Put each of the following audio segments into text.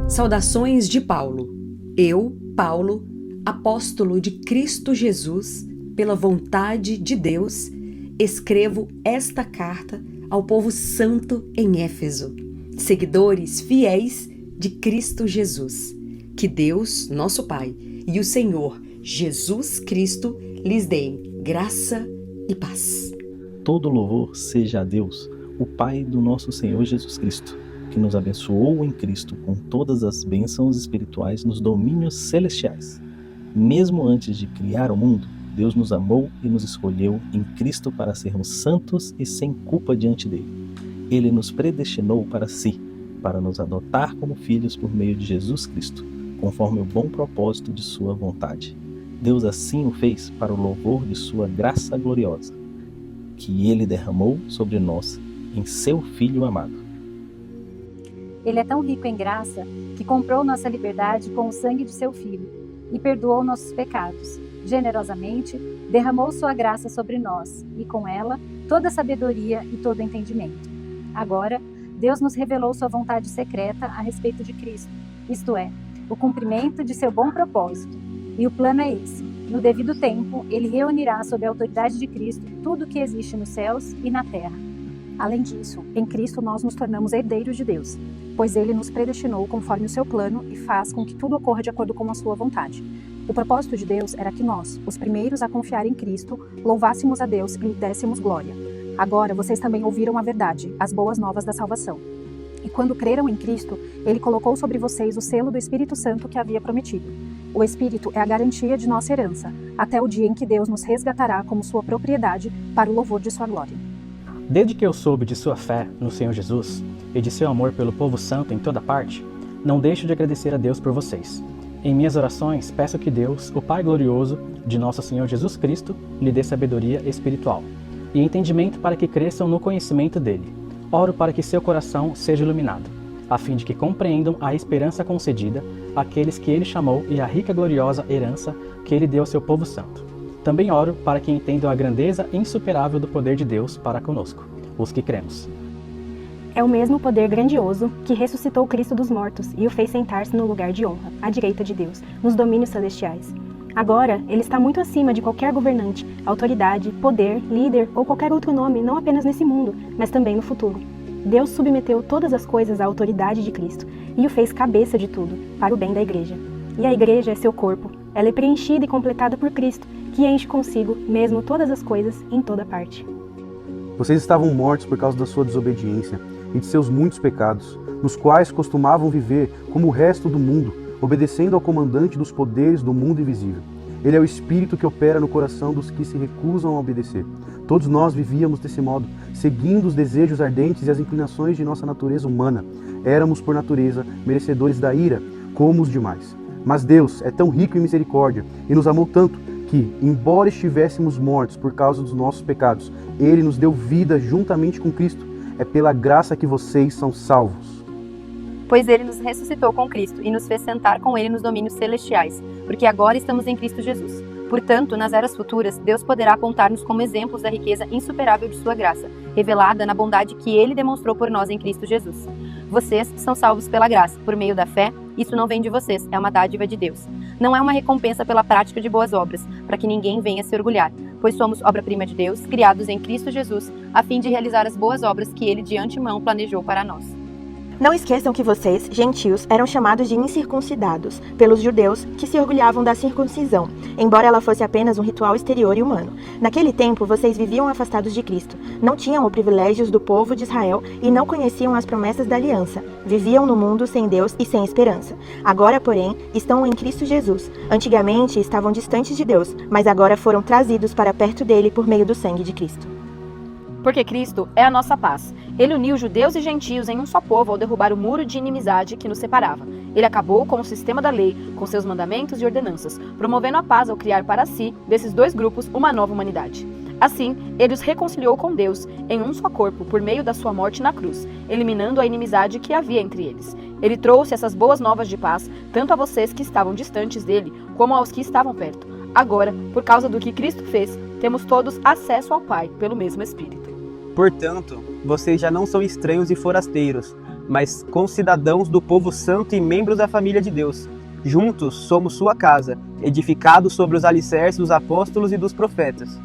Saudações de Paulo. Eu, Paulo, apóstolo de Cristo Jesus, pela vontade de Deus, escrevo esta carta ao povo santo em Éfeso, seguidores fiéis de Cristo Jesus. Que Deus, nosso Pai, e o Senhor Jesus Cristo lhes deem graça e paz. Todo louvor seja a Deus, o Pai do nosso Senhor Jesus Cristo, que nos abençoou em Cristo com todas as bênçãos espirituais nos domínios celestiais. Mesmo antes de criar o mundo, Deus nos amou e nos escolheu em Cristo para sermos santos e sem culpa diante dele. Ele nos predestinou para si, para nos adotar como filhos por meio de Jesus Cristo, conforme o bom propósito de sua vontade. Deus assim o fez para o louvor de sua graça gloriosa, que ele derramou sobre nós em seu Filho amado. Ele é tão rico em graça que comprou nossa liberdade com o sangue de seu Filho e perdoou nossos pecados. Generosamente, derramou sua graça sobre nós e, com ela, toda a sabedoria e todo o entendimento. Agora, Deus nos revelou sua vontade secreta a respeito de Cristo, isto é, o cumprimento de seu bom propósito. E o plano é esse. No devido tempo, ele reunirá sob a autoridade de Cristo tudo o que existe nos céus e na terra. Além disso, em Cristo nós nos tornamos herdeiros de Deus, pois ele nos predestinou conforme o seu plano e faz com que tudo ocorra de acordo com a sua vontade. O propósito de Deus era que nós, os primeiros a confiar em Cristo, louvássemos a Deus e lhe dessemos glória. Agora vocês também ouviram a verdade, as boas novas da salvação. E quando creram em Cristo, ele colocou sobre vocês o selo do Espírito Santo que havia prometido. O Espírito é a garantia de nossa herança, até o dia em que Deus nos resgatará como sua propriedade para o louvor de sua glória. Desde que eu soube de sua fé no Senhor Jesus e de seu amor pelo povo santo em toda parte, não deixo de agradecer a Deus por vocês. Em minhas orações, peço que Deus, o Pai glorioso de nosso Senhor Jesus Cristo, lhe dê sabedoria espiritual e entendimento para que cresçam no conhecimento dele. Oro para que seu coração seja iluminado, a fim de que compreendam a esperança concedida àqueles que ele chamou e a rica gloriosa herança que ele deu ao seu povo santo. Também oro para que entendam a grandeza insuperável do poder de Deus para conosco, os que cremos. É o mesmo poder grandioso que ressuscitou Cristo dos mortos e o fez sentar-se no lugar de honra, à direita de Deus, nos domínios celestiais. Agora, ele está muito acima de qualquer governante, autoridade, poder, líder ou qualquer outro nome, não apenas nesse mundo, mas também no futuro. Deus submeteu todas as coisas à autoridade de Cristo e o fez cabeça de tudo, para o bem da igreja. E a igreja é seu corpo. Ela é preenchida e completada por Cristo, que enche consigo mesmo todas as coisas em toda parte. Vocês estavam mortos por causa da sua desobediência e de seus muitos pecados, nos quais costumavam viver como o resto do mundo, obedecendo ao comandante dos poderes do mundo invisível. Ele é o espírito que opera no coração dos que se recusam a obedecer. Todos nós vivíamos desse modo, seguindo os desejos ardentes e as inclinações de nossa natureza humana. Éramos, por natureza, merecedores da ira, como os demais. Mas Deus é tão rico em misericórdia e nos amou tanto que, embora estivéssemos mortos por causa dos nossos pecados, Ele nos deu vida juntamente com Cristo. É pela graça que vocês são salvos. Pois ele nos ressuscitou com Cristo e nos fez sentar com ele nos domínios celestiais, porque agora estamos em Cristo Jesus. Portanto, nas eras futuras, Deus poderá apontar-nos como exemplos da riqueza insuperável de sua graça, revelada na bondade que ele demonstrou por nós em Cristo Jesus. Vocês são salvos pela graça, por meio da fé. Isso não vem de vocês, é uma dádiva de Deus. Não é uma recompensa pela prática de boas obras, para que ninguém venha se orgulhar, pois somos obra-prima de Deus, criados em Cristo Jesus, a fim de realizar as boas obras que ele de antemão planejou para nós. Não esqueçam que vocês, gentios, eram chamados de incircuncidados pelos judeus que se orgulhavam da circuncisão, embora ela fosse apenas um ritual exterior e humano. Naquele tempo, vocês viviam afastados de Cristo, não tinham os privilégios do povo de Israel e não conheciam as promessas da aliança. Viviam no mundo sem Deus e sem esperança. Agora, porém, estão em Cristo Jesus. Antigamente estavam distantes de Deus, mas agora foram trazidos para perto dele por meio do sangue de Cristo. Porque Cristo é a nossa paz. Ele uniu judeus e gentios em um só povo ao derrubar o muro de inimizade que nos separava. Ele acabou com o sistema da lei, com seus mandamentos e ordenanças, promovendo a paz ao criar para si, desses dois grupos, uma nova humanidade. Assim, ele os reconciliou com Deus em um só corpo por meio da sua morte na cruz, eliminando a inimizade que havia entre eles. Ele trouxe essas boas novas de paz, tanto a vocês que estavam distantes dele, como aos que estavam perto. Agora, por causa do que Cristo fez, temos todos acesso ao Pai pelo mesmo Espírito. Portanto, vocês já não são estranhos e forasteiros, mas concidadãos do povo santo e membros da família de Deus. Juntos somos sua casa, edificados sobre os alicerces dos apóstolos e dos profetas.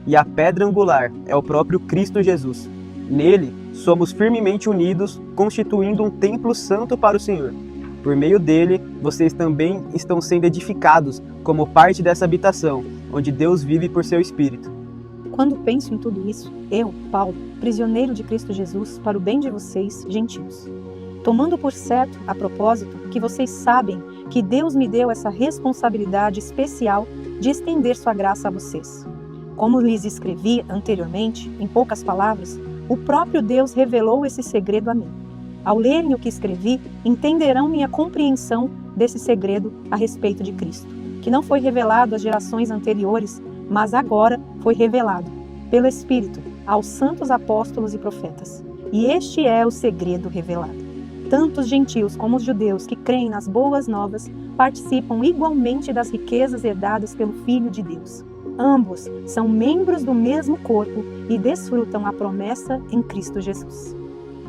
E a pedra angular é o próprio Cristo Jesus. Nele, somos firmemente unidos, constituindo um templo santo para o Senhor. Por meio dele, vocês também estão sendo edificados como parte dessa habitação, onde Deus vive por seu Espírito. Quando penso em tudo isso, eu, Paulo, prisioneiro de Cristo Jesus, para o bem de vocês, gentios, tomando por certo, a propósito, que vocês sabem que Deus me deu essa responsabilidade especial de estender sua graça a vocês. Como lhes escrevi anteriormente, em poucas palavras, o próprio Deus revelou esse segredo a mim. Ao lerem o que escrevi, entenderão minha compreensão desse segredo a respeito de Cristo, que não foi revelado às gerações anteriores, mas agora foi revelado, pelo Espírito, aos santos apóstolos e profetas. E este é o segredo revelado. Tanto os gentios como os judeus que creem nas boas novas participam igualmente das riquezas herdadas pelo Filho de Deus. Ambos são membros do mesmo corpo e desfrutam a promessa em Cristo Jesus.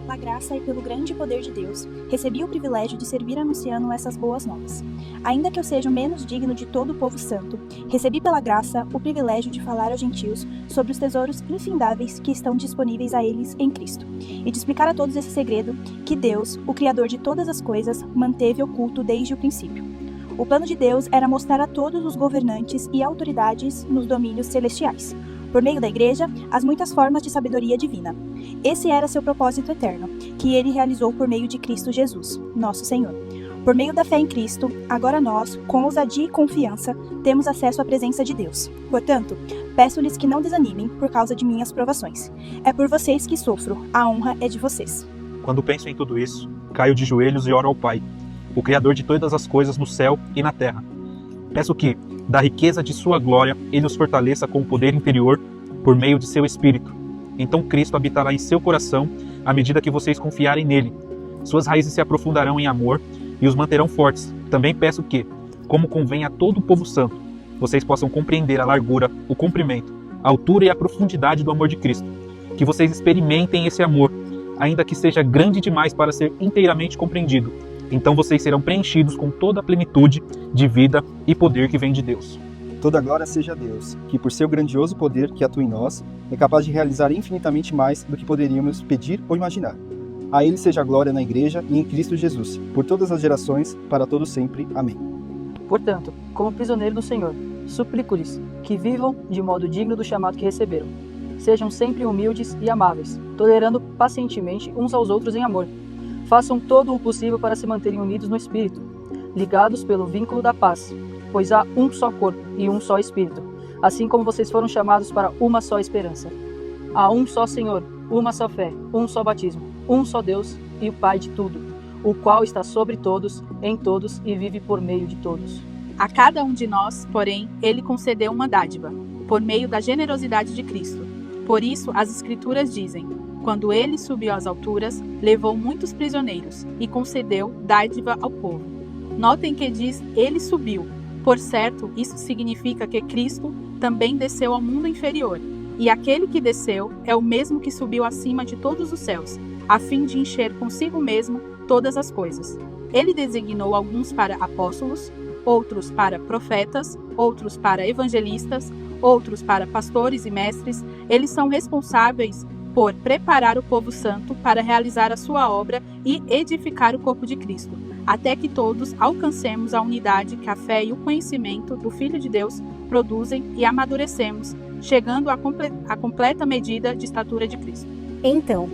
Pela graça e pelo grande poder de Deus, recebi o privilégio de servir anunciando essas boas novas. Ainda que eu seja o menos digno de todo o povo santo, recebi pela graça o privilégio de falar aos gentios sobre os tesouros infindáveis que estão disponíveis a eles em Cristo, e de explicar a todos esse segredo que Deus, o Criador de todas as coisas, manteve oculto desde o princípio. O plano de Deus era mostrar a todos os governantes e autoridades nos domínios celestiais, por meio da Igreja, as muitas formas de sabedoria divina. Esse era seu propósito eterno, que ele realizou por meio de Cristo Jesus, nosso Senhor. Por meio da fé em Cristo, agora nós, com ousadia e confiança, temos acesso à presença de Deus. Portanto, peço-lhes que não desanimem por causa de minhas provações. É por vocês que sofro, a honra é de vocês. Quando penso em tudo isso, caio de joelhos e oro ao Pai, o Criador de todas as coisas no céu e na terra. Peço que, da riqueza de sua glória, ele os fortaleça com o poder interior por meio de seu Espírito. Então Cristo habitará em seu coração à medida que vocês confiarem nele. Suas raízes se aprofundarão em amor e os manterão fortes. Também peço que, como convém a todo o povo santo, vocês possam compreender a largura, o comprimento, a altura e a profundidade do amor de Cristo. Que vocês experimentem esse amor, ainda que seja grande demais para ser inteiramente compreendido. Então vocês serão preenchidos com toda a plenitude de vida e poder que vem de Deus. Toda glória seja a Deus, que por seu grandioso poder que atua em nós, é capaz de realizar infinitamente mais do que poderíamos pedir ou imaginar. A ele seja a glória na Igreja e em Cristo Jesus, por todas as gerações, para todo sempre. Amém. Portanto, como prisioneiro do Senhor, suplico-lhes que vivam de modo digno do chamado que receberam. Sejam sempre humildes e amáveis, tolerando pacientemente uns aos outros em amor. Façam todo o possível para se manterem unidos no Espírito, ligados pelo vínculo da paz, pois há um só corpo e um só Espírito, assim como vocês foram chamados para uma só esperança. Há um só Senhor, uma só fé, um só batismo, um só Deus e o Pai de tudo, o qual está sobre todos, em todos e vive por meio de todos. A cada um de nós, porém, ele concedeu uma dádiva, por meio da generosidade de Cristo. Por isso, as Escrituras dizem: quando ele subiu às alturas, levou muitos prisioneiros e concedeu dádiva ao povo. Notem que diz ele subiu. Por certo, isso significa que Cristo também desceu ao mundo inferior. E aquele que desceu é o mesmo que subiu acima de todos os céus, a fim de encher consigo mesmo todas as coisas. Ele designou alguns para apóstolos, outros para profetas, outros para evangelistas, outros para pastores e mestres. Eles são responsáveis por preparar o povo santo para realizar a sua obra e edificar o corpo de Cristo, até que todos alcancemos a unidade que a fé e o conhecimento do Filho de Deus produzem e amadurecemos, chegando à completa medida de estatura de Cristo. Então,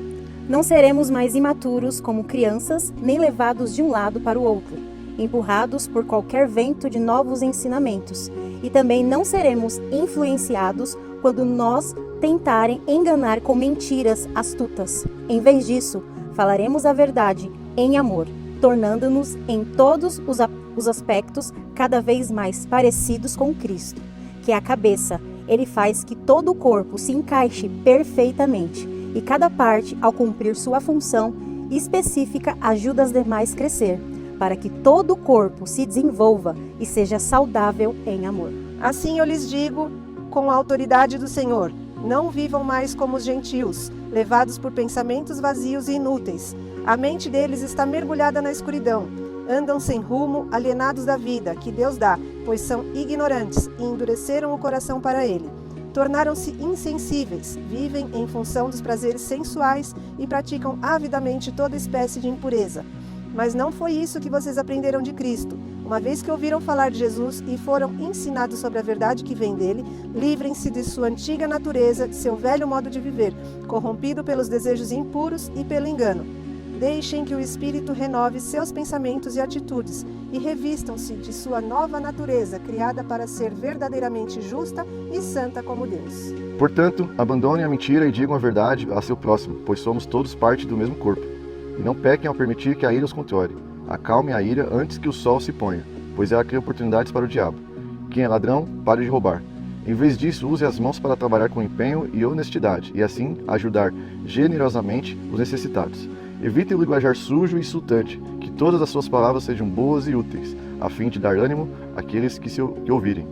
não seremos mais imaturos como crianças, nem levados de um lado para o outro, empurrados por qualquer vento de novos ensinamentos, e também não seremos influenciados quando nós tentarem enganar com mentiras astutas. Em vez disso, falaremos a verdade em amor, tornando-nos em todos os aspectos cada vez mais parecidos com Cristo, que é a cabeça. Ele faz que todo o corpo se encaixe perfeitamente, e cada parte, ao cumprir sua função específica, ajuda as demais a crescer, para que todo o corpo se desenvolva e seja saudável em amor. Assim eu lhes digo, com a autoridade do Senhor: não vivam mais como os gentios, levados por pensamentos vazios e inúteis. A mente deles está mergulhada na escuridão. Andam sem rumo, alienados da vida que Deus dá, pois são ignorantes e endureceram o coração para ele. Tornaram-se insensíveis, vivem em função dos prazeres sensuais e praticam avidamente toda espécie de impureza. Mas não foi isso que vocês aprenderam de Cristo. Uma vez que ouviram falar de Jesus e foram ensinados sobre a verdade que vem dele, livrem-se de sua antiga natureza, de seu velho modo de viver, corrompido pelos desejos impuros e pelo engano. Deixem que o Espírito renove seus pensamentos e atitudes e revistam-se de sua nova natureza, criada para ser verdadeiramente justa e santa como Deus. Portanto, abandonem a mentira e digam a verdade a seu próximo, pois somos todos parte do mesmo corpo. E não pequem ao permitir que a ira os controle. Acalmem a ira antes que o sol se ponha, pois ela cria oportunidades para o diabo. Quem é ladrão, pare de roubar. Em vez disso, use as mãos para trabalhar com empenho e honestidade, e assim ajudar generosamente os necessitados. Evite o linguajar sujo e insultante, que todas as suas palavras sejam boas e úteis, a fim de dar ânimo àqueles que ouvirem.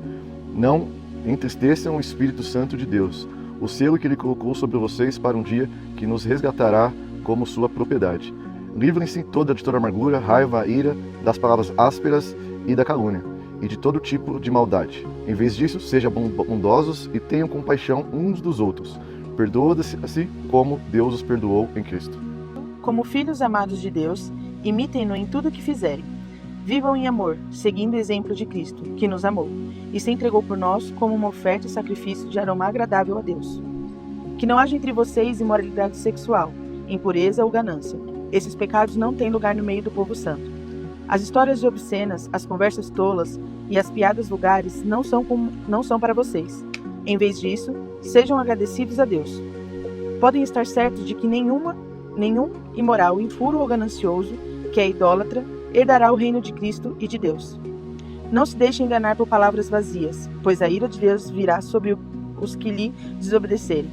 Não entristeçam o Espírito Santo de Deus, o selo que ele colocou sobre vocês para um dia que nos resgatará como sua propriedade. Livrem-se de toda amargura, raiva, ira, das palavras ásperas e da calúnia, e de todo tipo de maldade. Em vez disso, sejam bondosos e tenham compaixão uns dos outros. Perdoem-se como Deus os perdoou em Cristo. Como filhos amados de Deus, imitem-no em tudo o que fizerem. Vivam em amor, seguindo o exemplo de Cristo, que nos amou, e se entregou por nós como uma oferta e sacrifício de aroma agradável a Deus. Que não haja entre vocês imoralidade sexual, impureza ou ganância. Esses pecados não têm lugar no meio do povo santo. As histórias obscenas, as conversas tolas e as piadas vulgares não são para vocês. Em vez disso, sejam agradecidos a Deus. Podem estar certos de que nenhum imoral, impuro ou ganancioso, que é idólatra, herdará o reino de Cristo e de Deus. Não se deixem enganar por palavras vazias, pois a ira de Deus virá sobre os que lhe desobedecerem.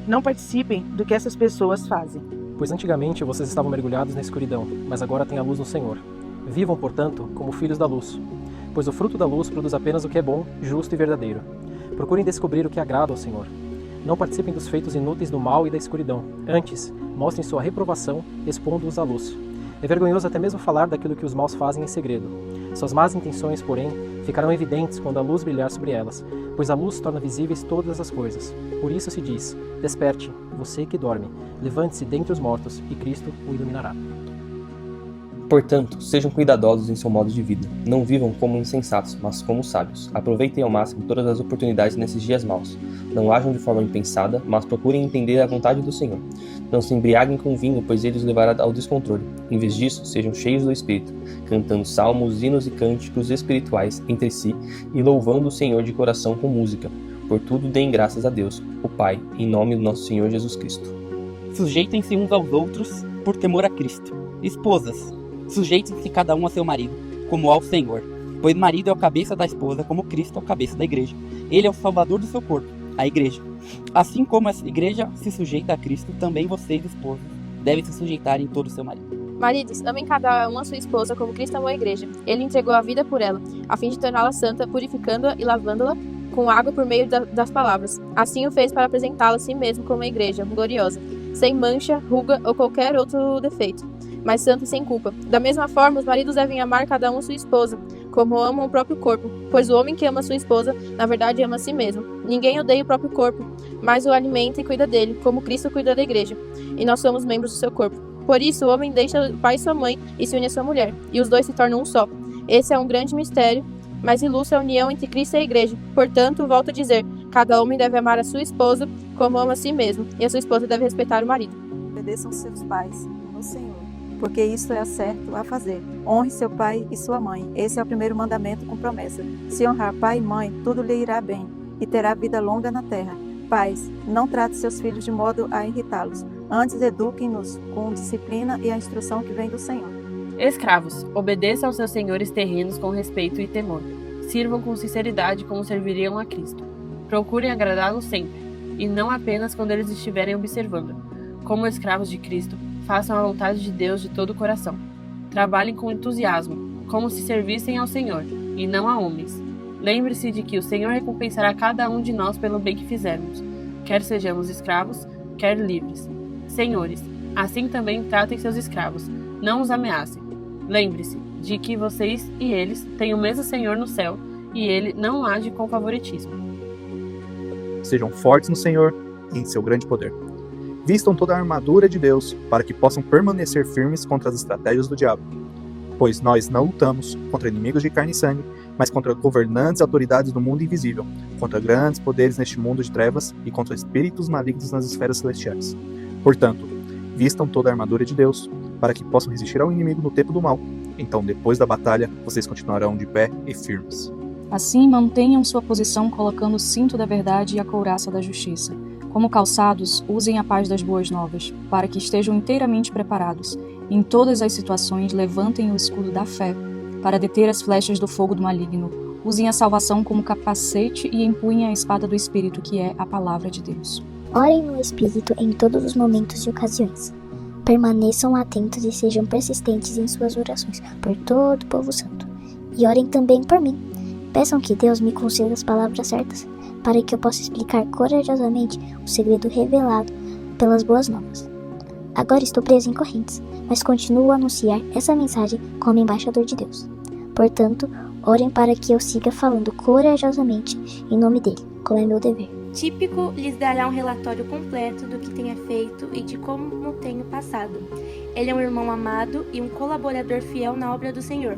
Não participem do que essas pessoas fazem. Pois antigamente vocês estavam mergulhados na escuridão, mas agora têm a luz no Senhor. Vivam, portanto, como filhos da luz, pois o fruto da luz produz apenas o que é bom, justo e verdadeiro. Procurem descobrir o que agrada ao Senhor. Não participem dos feitos inúteis do mal e da escuridão. Antes, mostrem sua reprovação, expondo-os à luz. É vergonhoso até mesmo falar daquilo que os maus fazem em segredo. Suas más intenções, porém, ficarão evidentes quando a luz brilhar sobre elas, pois a luz torna visíveis todas as coisas. Por isso se diz: desperte, você que dorme, levante-se dentre os mortos, e Cristo o iluminará. Portanto, sejam cuidadosos em seu modo de vida. Não vivam como insensatos, mas como sábios. Aproveitem ao máximo todas as oportunidades nesses dias maus. Não ajam de forma impensada, mas procurem entender a vontade do Senhor. Não se embriaguem com vinho, pois ele os levará ao descontrole. Em vez disso, sejam cheios do Espírito, cantando salmos, hinos e cânticos espirituais entre si e louvando o Senhor de coração com música. Por tudo deem graças a Deus, o Pai, em nome do nosso Senhor Jesus Cristo. Sujeitem-se uns aos outros por temor a Cristo. Esposas, sujeitem-se cada um a seu marido, como ao Senhor. Pois o marido é o cabeça da esposa, como Cristo é o cabeça da igreja. Ele é o salvador do seu corpo, a igreja. Assim como a igreja se sujeita a Cristo, também vocês, esposas, devem se sujeitar em todo o seu marido. Maridos, amem cada um a sua esposa como Cristo amou a igreja. Ele entregou a vida por ela, a fim de torná-la santa, purificando-a e lavando-la com água por meio das palavras. Assim o fez para apresentá-la a si mesmo como uma igreja gloriosa, sem mancha, ruga ou qualquer outro defeito, mas santa e sem culpa. Da mesma forma, os maridos devem amar cada um a sua esposa, como amam o próprio corpo, pois o homem que ama sua esposa, na verdade ama a si mesmo. Ninguém odeia o próprio corpo, mas o alimenta e cuida dele, como Cristo cuida da igreja, e nós somos membros do seu corpo. Por isso, o homem deixa o pai e sua mãe e se une a sua mulher, e os dois se tornam um só. Esse é um grande mistério, mas ilustra a união entre Cristo e a igreja. Portanto, volto a dizer, cada homem deve amar a sua esposa como ama a si mesmo, e a sua esposa deve respeitar o marido. Obedeçam seus pais no Senhor, porque isso é certo a fazer. Honre seu pai e sua mãe. Esse é o primeiro mandamento com promessa. Se honrar pai e mãe, tudo lhe irá bem, e terá vida longa na terra. Pais, não trate seus filhos de modo a irritá-los. Antes, eduquem-nos com disciplina e a instrução que vem do Senhor. Escravos, obedeçam aos seus senhores terrenos com respeito e temor. Sirvam com sinceridade como serviriam a Cristo. Procurem agradá-lo sempre, e não apenas quando eles estiverem observando. Como escravos de Cristo, façam a vontade de Deus de todo o coração. Trabalhem com entusiasmo, como se servissem ao Senhor, e não a homens. Lembre-se de que o Senhor recompensará cada um de nós pelo bem que fizermos, quer sejamos escravos, quer livres. Senhores, Assim também tratem seus escravos, não os ameacem. Lembre-se de que vocês e eles têm o mesmo Senhor no céu, e ele não age com favoritismo. Sejam fortes no Senhor e em seu grande poder. Vistam toda a armadura de Deus para que possam permanecer firmes contra as estratégias do diabo. Pois nós não lutamos contra inimigos de carne e sangue, mas contra governantes e autoridades do mundo invisível, contra grandes poderes neste mundo de trevas e contra espíritos malignos nas esferas celestiais. Portanto, vistam toda a armadura de Deus para que possam resistir ao inimigo no tempo do mal. Então, depois da batalha, vocês continuarão de pé e firmes. Assim, mantenham sua posição colocando o cinto da verdade e a couraça da justiça. Como calçados, usem a paz das boas novas, para que estejam inteiramente preparados. Em todas as situações, levantem o escudo da fé, para deter as flechas do fogo do maligno. Usem a salvação como capacete e empunhem a espada do Espírito, que é a palavra de Deus. Orem no Espírito em todos os momentos e ocasiões. Permaneçam atentos e sejam persistentes em suas orações por todo o povo santo. E orem também por mim. Peçam que Deus me conceda as palavras certas, para que eu possa explicar corajosamente o segredo revelado pelas boas novas. Agora estou preso em correntes, mas continuo a anunciar essa mensagem como embaixador de Deus. Portanto, orem para que eu siga falando corajosamente em nome dele, como é meu dever. Típico lhes dará um relatório completo do que tenha feito e de como tenho passado. Ele é um irmão amado e um colaborador fiel na obra do Senhor.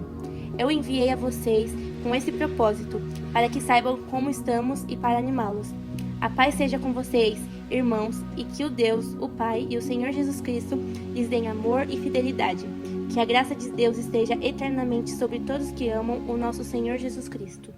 Eu enviei a vocês com esse propósito, para que saibam como estamos e para animá-los. A paz seja com vocês, irmãos, e que o Deus, o Pai e o Senhor Jesus Cristo lhes deem amor e fidelidade. Que a graça de Deus esteja eternamente sobre todos que amam o nosso Senhor Jesus Cristo.